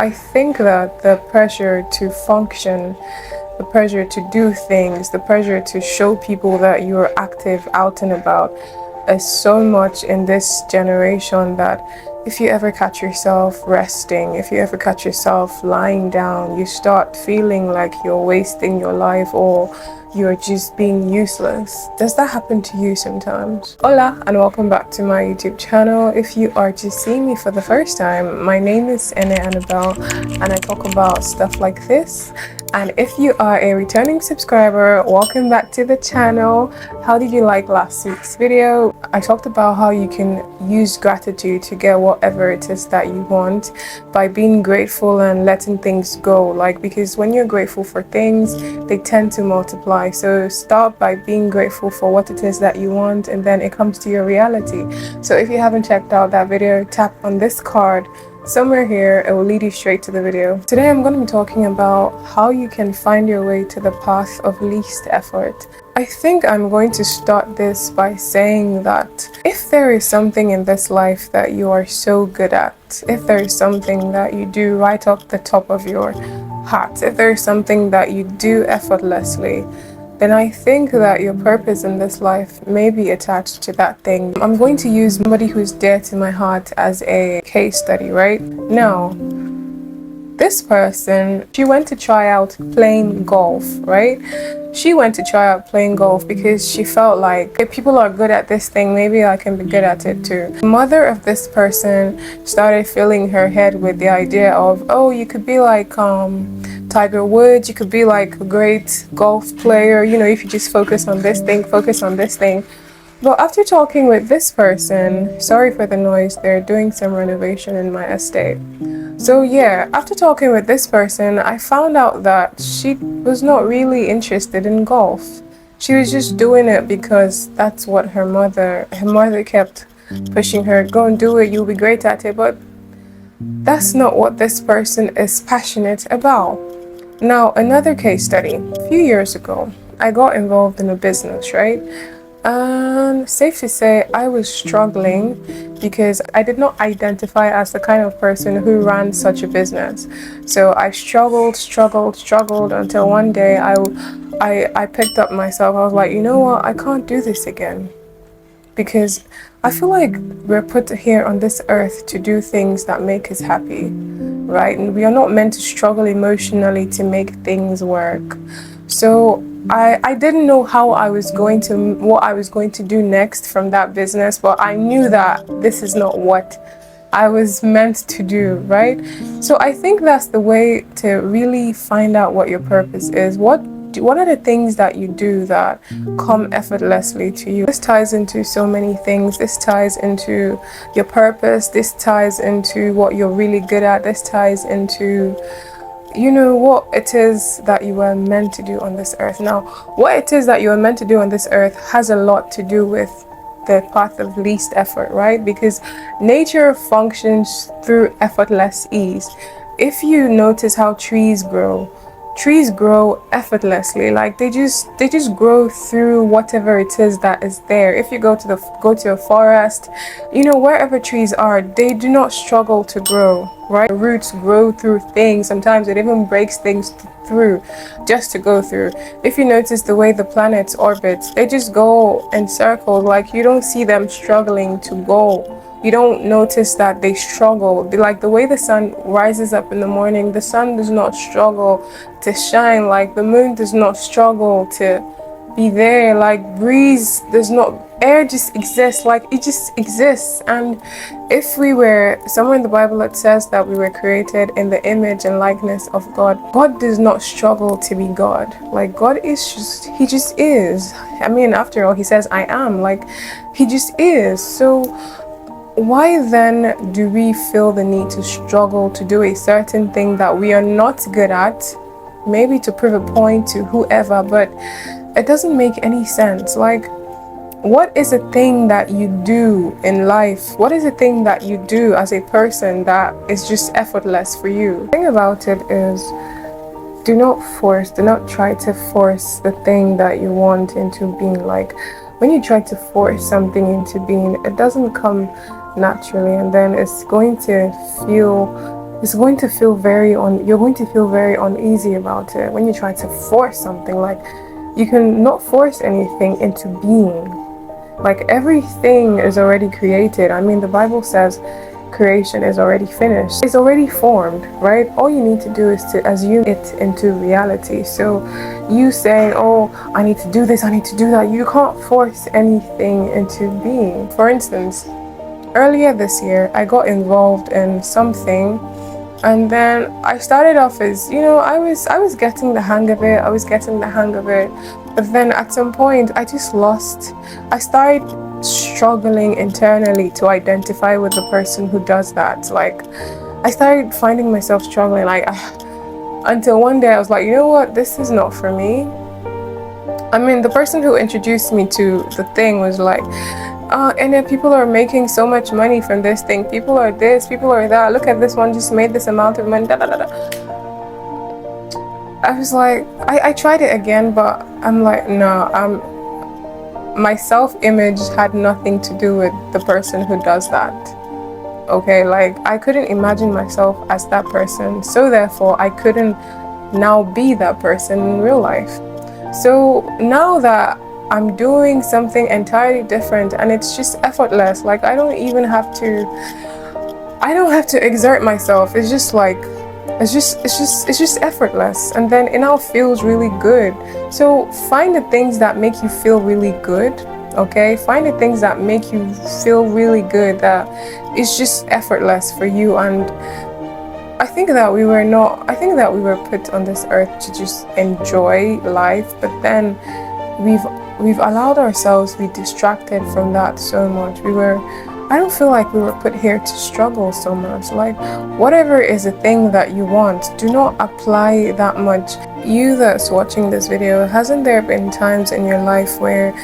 I think that the pressure to function, the pressure to do things, the pressure to show people that you're active out and about is so much in this generation that if you ever catch yourself resting, if you ever catch yourself lying down, you start feeling like you're wasting your life or you're just being useless. Does that happen to you sometimes? Hola and welcome back to my YouTube channel. If you are just seeing me for the first time, my name is Ene Annabelle and I talk about stuff like this. And if you are a returning subscriber, welcome back to the channel. How did you like last week's video? I talked about how you can use gratitude to get whatever it is that you want by being grateful and letting things go. Because when you're grateful for things, they tend to multiply. So start by being grateful for what it is that you want, and then it comes to your reality. So if you haven't checked out that video, tap on this card somewhere here. It will lead you straight to the video. Today I'm going to be talking about how you can find your way to the path of least effort. I think I'm going to start this by saying that if there is something in this life that you are so good at, if there is something that you do right off the top of your heart, if there is something that you do effortlessly, then I think that your purpose in this life may be attached to that thing. I'm going to use somebody who's dear to my heart as a case study, right? Now, this person, she went to try out playing golf, right? She went to try out playing golf because she felt like if people are good at this thing, maybe I can be good at it too. The mother of this person started filling her head with the idea of, oh, you could be like Tiger Woods, you could be like a great golf player, if you just focus on this thing, focus on this thing. But after talking with this person, sorry for the noise, they're doing some renovation in my estate. So yeah, after talking with this person, I found out that she was not really interested in golf. She was just doing it because that's what her mother kept pushing her, go and do it, you'll be great at it. But that's not what this person is passionate about. Now, another case study. A few years ago, I got involved in a business, right? And safe to say, I was struggling because I did not identify as the kind of person who ran such a business. So I struggled until one day I picked up myself. I was like, you know what? I can't do this again. Because I feel like we're put here on this earth to do things that make us happy, right? And we are not meant to struggle emotionally to make things work. So I didn't know what I was going to do next from that business, but I knew that this is not what I was meant to do, right? So I think that's the way to really find out what your purpose is. What are the things that you do that come effortlessly to you? This ties into so many things. This ties into your purpose. This ties into what you're really good at. This ties into what it is that you were meant to do on this earth. Now, what it is that you are meant to do on this earth has a lot to do with the path of least effort, right? Because nature functions through effortless ease. If you notice how trees grow effortlessly. They just grow through whatever it is that is there. If you go to a forest, wherever trees are, they do not struggle to grow, right? The roots grow through things. Sometimes it even breaks things through just to go through. If you notice the way the planets orbit, they just go in circles. You don't see them struggling to go. You don't notice that they struggle. The way the sun rises up in the morning, the sun does not struggle to shine. The moon does not struggle to be there. Breeze does not, air just exists. It just exists. And if we were, somewhere in the Bible it says that we were created in the image and likeness of God. God does not struggle to be God. God is he just is. After all, he says, I am. He just is. So why then do we feel the need to struggle to do a certain thing that we are not good at, maybe to prove a point to whoever, but it doesn't make any sense? What is a thing that you do in life? What is a thing that you do as a person that is just effortless for you? The thing about it is, do not try to force the thing that you want into being. When you try to force something into being, it doesn't come naturally, and then it's going to feel you're going to feel very uneasy about it when you try to force something. Like, you can not force anything into being. Like, everything is already created. I mean, the Bible says creation is already finished. It's already formed, right? All you need to do is to assume it into reality. So you saying, oh, I need to do this, I need to do that, you can't force anything into being. For instance, earlier this year, I got involved in something, and then I started off as, I was getting the hang of it. But then at some point, I started struggling internally to identify with the person who does that. Like, I started finding myself struggling, until one day I was like, you know what, this is not for me. I mean, the person who introduced me to the thing was like, and then people are making so much money from this thing. People are this, people are that. Look at this one, just made this amount of money. Da, da, da, da. I was like, I tried it again, but I'm like, no, my self-image had nothing to do with the person who does that. Okay, like, I couldn't imagine myself as that person. So therefore, I couldn't now be that person in real life. So now that I'm doing something entirely different and it's just effortless, like, I don't have to exert myself. It's just effortless, and then it now feels really good. So find the things that make you feel really good. Okay, find the things that make you feel really good, that is just effortless for you. And I think that we were put on this earth to just enjoy life, but then we've allowed ourselves to be distracted from that so much. I don't feel like we were put here to struggle so much. Like, whatever is a thing that you want, do not apply that much. You that's watching this video, hasn't there been times in your life where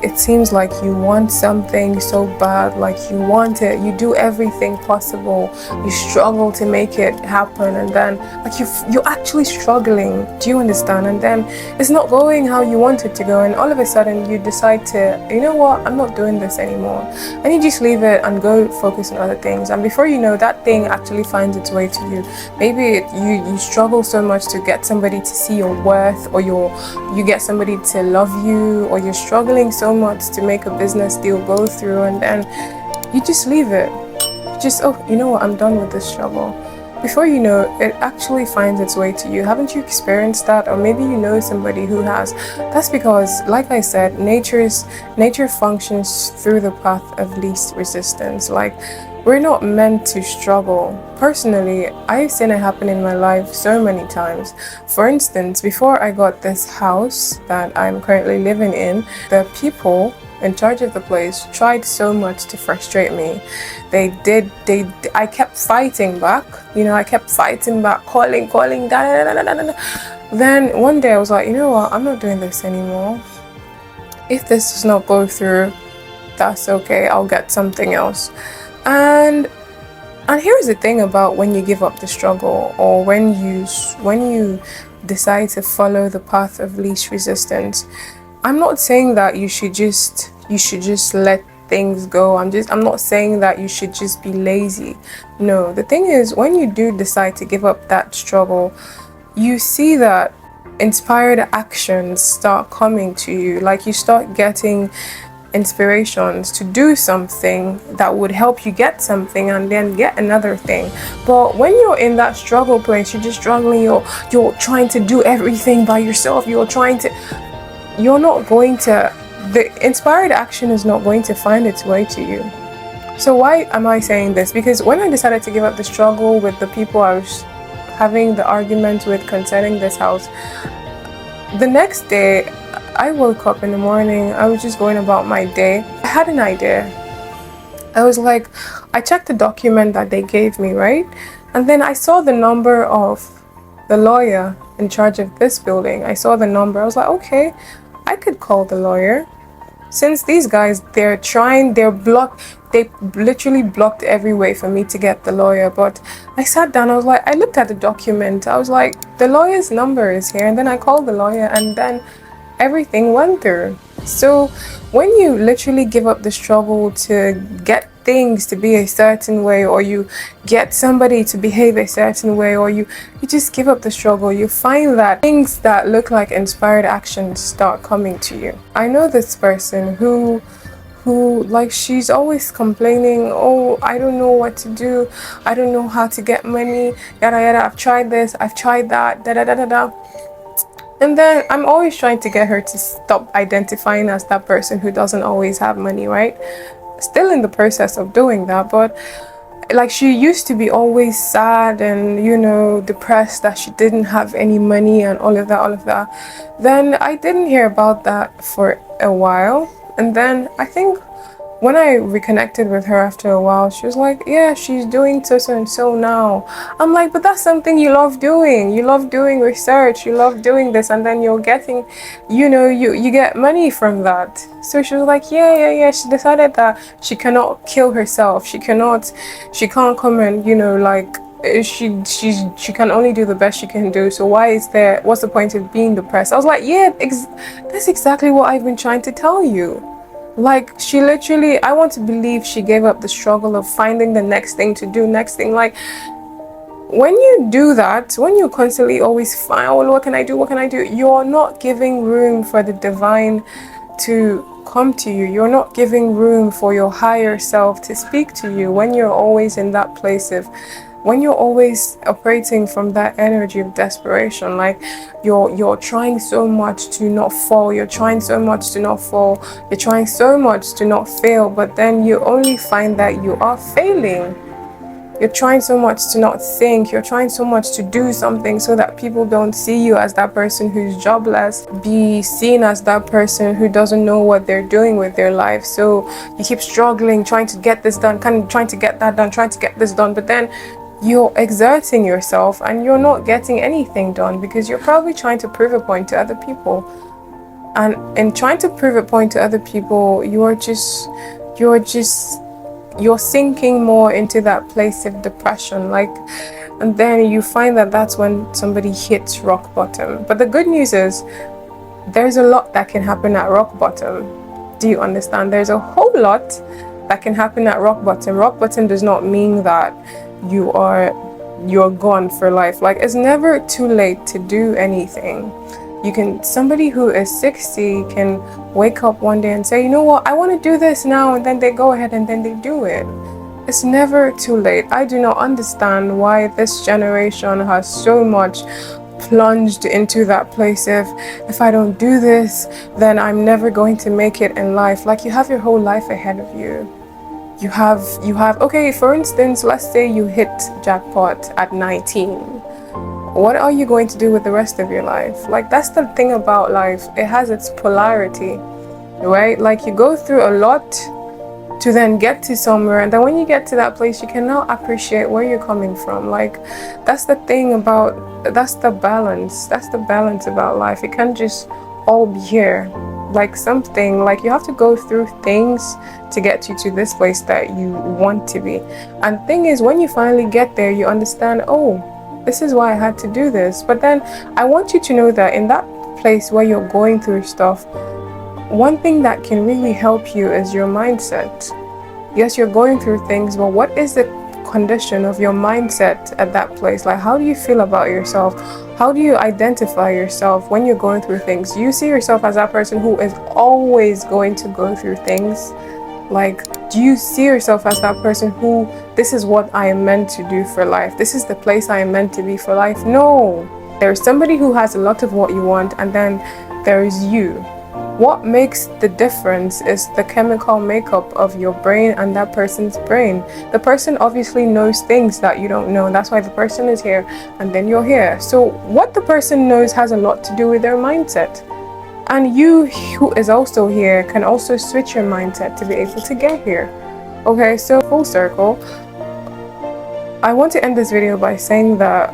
it seems like you want something so bad, like you want it, you do everything possible, you struggle to make it happen, and then like you're actually struggling, do you understand? And then it's not going how you want it to go, and all of a sudden you decide to, you know what, I'm not doing this anymore, and you just leave it and go focus on other things. And before you know, that thing actually finds its way to you. Maybe you struggle so much to get somebody to see your worth, or you get somebody to love you, or you're struggling so much to make a business deal go through, and then you just leave it. Oh, you know what, I'm done with this struggle. Before you know, it actually finds its way to you. Haven't you experienced that? Or maybe you know somebody who has. That's because, like I said, nature functions through the path of least resistance. Like, we're not meant to struggle. Personally, I've seen it happen in my life so many times. For instance, before I got this house that I'm currently living in, the people in charge of the place tried so much to frustrate me. I kept fighting back. Calling, da, da, da, da, da. Then one day I was like, you know what, I'm not doing this anymore. If this does not go through, that's okay, I'll get something else. And here's the thing about when you give up the struggle, or when you decide to follow the path of least resistance. I'm not saying that you should just let things go. I'm not saying that you should just be lazy. No, the thing is, when you do decide to give up that struggle, you see that inspired actions start coming to you. Like, you start getting inspirations to do something that would help you get something, and then get another thing. But when you're in that struggle place, you're just struggling, you're trying to do everything by yourself, the inspired action is not going to find its way to you. So why am I saying this? Because when I decided to give up the struggle with the people I was having the argument with concerning this house, the next day I woke up in the morning, I was just going about my day. I had an idea. I was like, I checked the document that they gave me, right? And then I saw the number of the lawyer in charge of this building. I saw the number. I was like, okay, I could call the lawyer. Since these guys, they literally blocked every way for me to get the lawyer. But I sat down, I looked at the document. I was like, the lawyer's number is here. And then I called the lawyer, and then everything went through. So when you literally give up the struggle to get things to be a certain way, or you get somebody to behave a certain way, or you just give up the struggle, you find that things that look like inspired actions start coming to you. I know this person who like, she's always complaining, oh, I don't know what to do, I don't know how to get money, yada yada, I've tried this, I've tried that, da da da da da. And then I'm always trying to get her to stop identifying as that person who doesn't always have money, right? Still in the process of doing that, but like, she used to be always sad and, you know, depressed that she didn't have any money and all of that. Then I didn't hear about that for a while. And then I think when I reconnected with her after a while, she was like, yeah, she's doing so and so now. I'm like, but that's something you love doing. You love doing research. You love doing this. And then you're getting, you know, you get money from that. So she was like, yeah. She decided that she cannot kill herself. She can't come and, you know, like, she can only do the best she can do. So what's the point of being depressed? I was like, yeah, that's exactly what I've been trying to tell you. Like, she literally, I want to believe she gave up the struggle of finding the next thing to do, like, when you do that, when you constantly always find, oh, what can I do, you're not giving room for the divine to come to you. You're not giving room for your higher self to speak to you when you're always in that place of, when you're always operating from that energy of desperation. Like, you're trying so much to not fall, you're trying so much to not fail, but then you only find that you are failing. You're trying so much to not think, you're trying so much to do something so that people don't see you as that person who's jobless, be seen as that person who doesn't know what they're doing with their life. So you keep struggling, trying to get this done, trying to get that done, trying to get this done, but then you're exerting yourself and you're not getting anything done because you're probably trying to prove a point to other people. And in trying to prove a point to other people, you're sinking more into that place of depression. Like, and then you find that that's when somebody hits rock bottom. But the good news is there's a lot that can happen at rock bottom. Do you understand? There's a whole lot that can happen at rock bottom. Rock bottom does not mean that you're gone for life. Like, it's never too late to do anything. Somebody who is 60 can wake up one day and say, you know what, I want to do this now, and then they go ahead and then they do it. It's never too late. I do not understand why this generation has so much plunged into that place of, if I don't do this, then I'm never going to make it in life. Like, you have your whole life ahead of you. You have, okay, for instance, let's say you hit jackpot at 19. What are you going to do with the rest of your life? Like, that's the thing about life. It has its polarity, right? Like, you go through a lot to then get to somewhere, and then when you get to that place, you cannot appreciate where you're coming from. Like, that's the balance about life. It can't just all be here. Like, something, like, you have to go through things to get you to this place that you want to be. And thing is, when you finally get there, you understand, oh, this is why I had to do this. But then I want you to know that in that place where you're going through stuff, one thing that can really help you is your mindset. Yes, you're going through things, but what is the condition of your mindset at that place? Like, how do you feel about yourself? How do you identify yourself when you're going through things? Do you see yourself as that person who is always going to go through things? Like, do you see yourself as that person who, this is what I am meant to do for life, this is the place I am meant to be for life? No. There's somebody who has a lot of what you want, and then there is you. What makes the difference is the chemical makeup of your brain and that person's brain. The person obviously knows things that you don't know. That's why the person is here, and then you're here. So what the person knows has a lot to do with their mindset. And you, who is also here, can also switch your mindset to be able to get here. Okay, so full circle. I want to end this video by saying that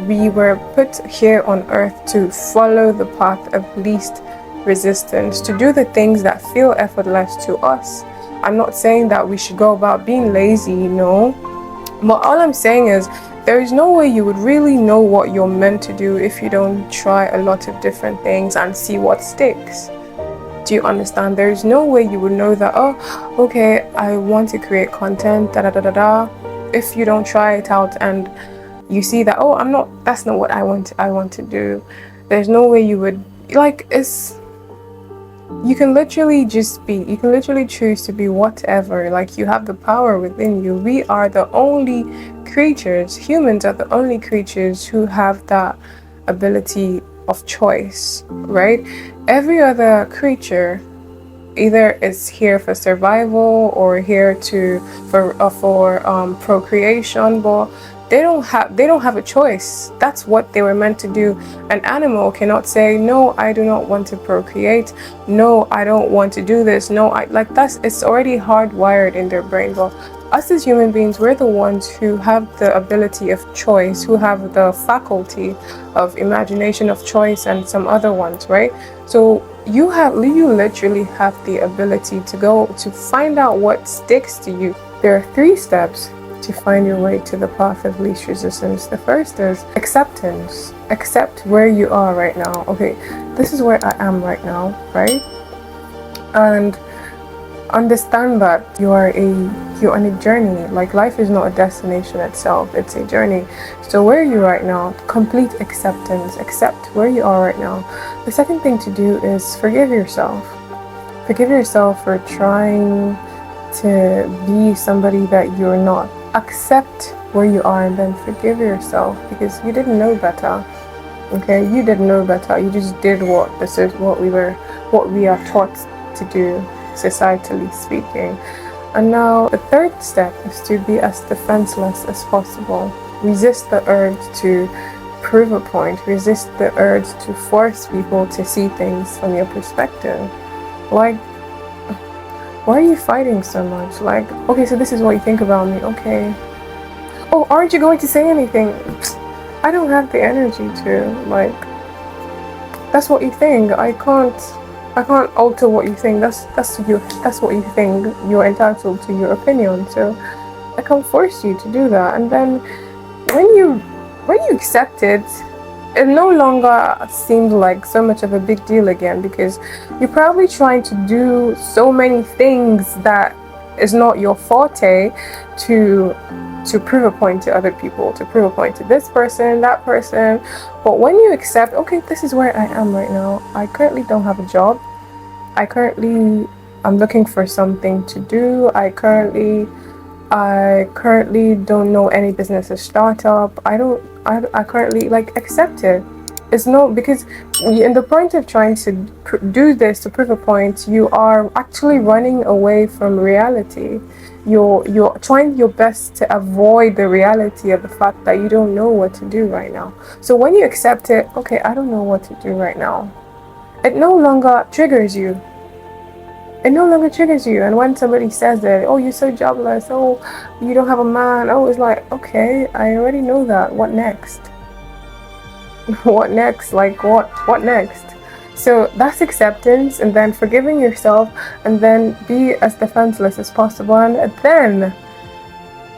we were put here on earth to follow the path of least resistance, to do the things that feel effortless to us. I'm not saying that we should go about being lazy, no. But all I'm saying is, there is no way you would really know what you're meant to do if you don't try a lot of different things and see what sticks. Do you understand? There is no way you would know that, oh, okay, I want to create content, da da da da da. If you don't try it out and you see that, oh, that's not what I want to do, there's no way you would, like, it's, you can literally choose to be whatever. Like, you have the power within you. We are the only creatures, humans are the only creatures who have that ability of choice, right? Every other creature either is here for survival or here to for procreation, but they don't have a choice. That's what they were meant to do. An animal cannot say, no, I do not want to procreate, no, I don't want to do this, no, I like, that's, it's already hardwired in their brain. But us as human beings, we're the ones who have the ability of choice, who have the faculty of imagination, of choice, and some other ones, right? So you literally have the ability to go to find out what sticks to you. There are 3 steps to find your way to the path of least resistance. The first is acceptance. Accept where you are right now. Okay, this is where I am right now, right? And understand that you're on a journey. Like, life is not a destination itself, it's a journey. So where are you right now? Complete acceptance. Accept where you are right now. The second thing to do is forgive yourself. Forgive yourself for trying to be somebody that you're not. Accept where you are and then forgive yourself, because you didn't know better. Okay, you didn't know better. You just did what we are taught to do, societally speaking. And now the third step is to be as defenseless as possible. Resist the urge to prove a point. Resist the urge to force people to see things from your perspective. Like, why are you fighting so much? Like, okay, so this is what you think about me. Okay. Oh, aren't you going to say anything? I don't have the energy to. Like, that's what you think. I can't alter what you think. That's what you think. You're entitled to your opinion. So I can't force you to do that. And then when you accept it, it no longer seemed like so much of a big deal again, because you're probably trying to do so many things that is not your forte to prove a point to other people, to prove a point to this person, that person. But when you accept, okay, this is where I am right now. I currently don't have a job. I'm looking for something to do. I currently don't know any business or startup. I currently, like, accept it. It's no, because in the point of trying to do this to prove a point, you are actually running away from reality. You're trying your best to avoid the reality of the fact that you don't know what to do right now. So when you accept it, okay, I don't know what to do right now, it no longer triggers you. And when somebody says that, oh, you're so jobless, oh, you don't have a man, oh, it's like, okay, I already know that. What next? What next? Like, what next? So that's acceptance, and then forgiving yourself, and then be as defenseless as possible. And then,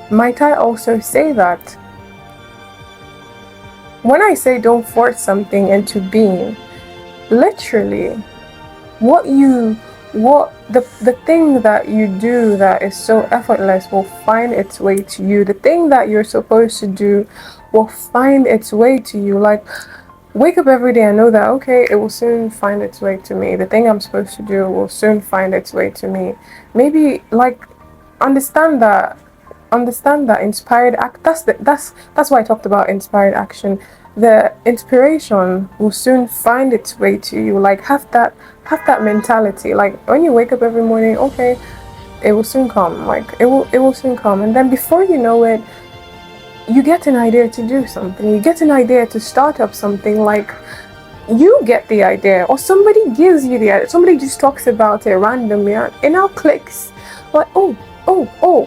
might I also say that when I say don't force something into being, literally, the thing that you do that is so effortless will find its way to you. The thing that you're supposed to do will find its way to you. Like, wake up every day and know that, okay, it will soon find its way to me. The thing I'm supposed to do will soon find its way to me. Maybe, like, understand that inspired act. That's why I talked about inspired action. The inspiration will soon find its way to you. Like, have that mentality. Like, when you wake up every morning, okay, it will soon come. Like, it will soon come. And then before you know it, you get an idea to do something. You get an idea to start up something. Like, you get the idea, or somebody gives you the idea. Somebody just talks about it randomly, and it now clicks. Like, oh,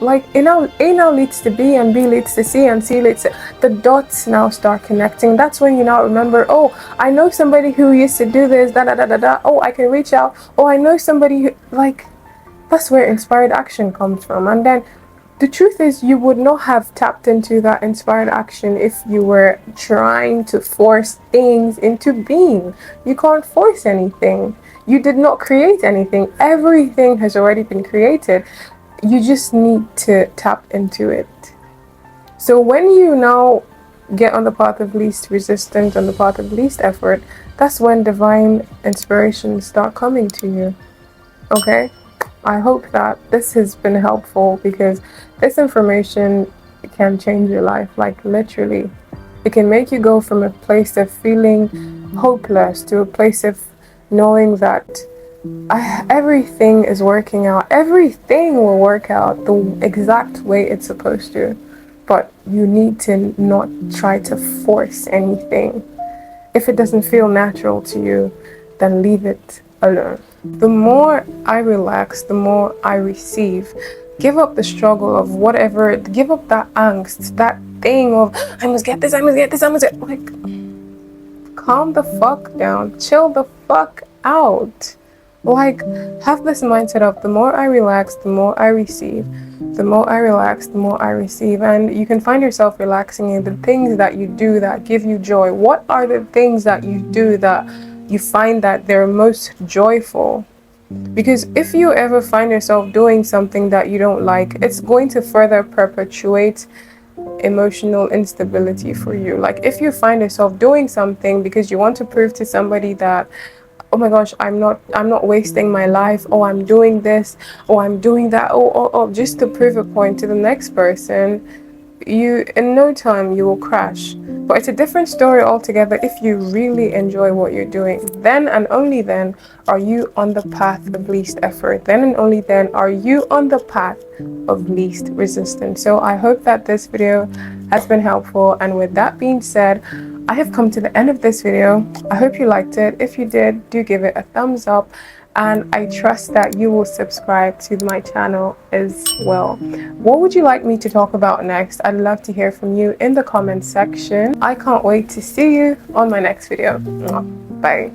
like, A now leads to B, and B leads to C, and C leads to... The dots now start connecting. That's when you now remember, oh, I know somebody who used to do this, da. Oh, I can reach out. Oh, I know somebody who... Like, that's where inspired action comes from. And then the truth is, you would not have tapped into that inspired action if you were trying to force things into being. You can't force anything. You did not create anything. Everything has already been created. You just need to tap into it. So when you now get on the path of least resistance, on the path of least effort, that's when divine inspirations start coming to you. Okay? I hope that this has been helpful, because this information can change your life, like literally. It can make you go from a place of feeling hopeless to a place of knowing that everything is working out. Everything will work out the exact way it's supposed to. But you need to not try to force anything. If it doesn't feel natural to you, then leave it alone. The more I relax, the more I receive. Give up the struggle of whatever, give up that angst, that thing of, I must get this, I must get this, I must get, like, calm the fuck down, chill the fuck out. Like, have this mindset of the more I relax, the more I receive. The more I relax, the more I receive. And you can find yourself relaxing in the things that you do that give you joy. What are the things that you do that you find that they're most joyful? Because if you ever find yourself doing something that you don't like, it's going to further perpetuate emotional instability for you. Like, if you find yourself doing something because you want to prove to somebody that, oh my gosh, I'm not wasting my life, oh, I'm doing this, oh, I'm doing that, oh, just to prove a point to the next person, you, in no time, you will crash. But it's a different story altogether if you really enjoy what you're doing. Then and only then are you on the path of least effort. Then and only then are you on the path of least resistance. So I hope that this video has been helpful. And with that being said, I have come to the end of this video. I hope you liked it. If you did, do give it a thumbs up. And I trust that you will subscribe to my channel as well. What would you like me to talk about next? I'd love to hear from you in the comment section. I can't wait to see you on my next video. Bye.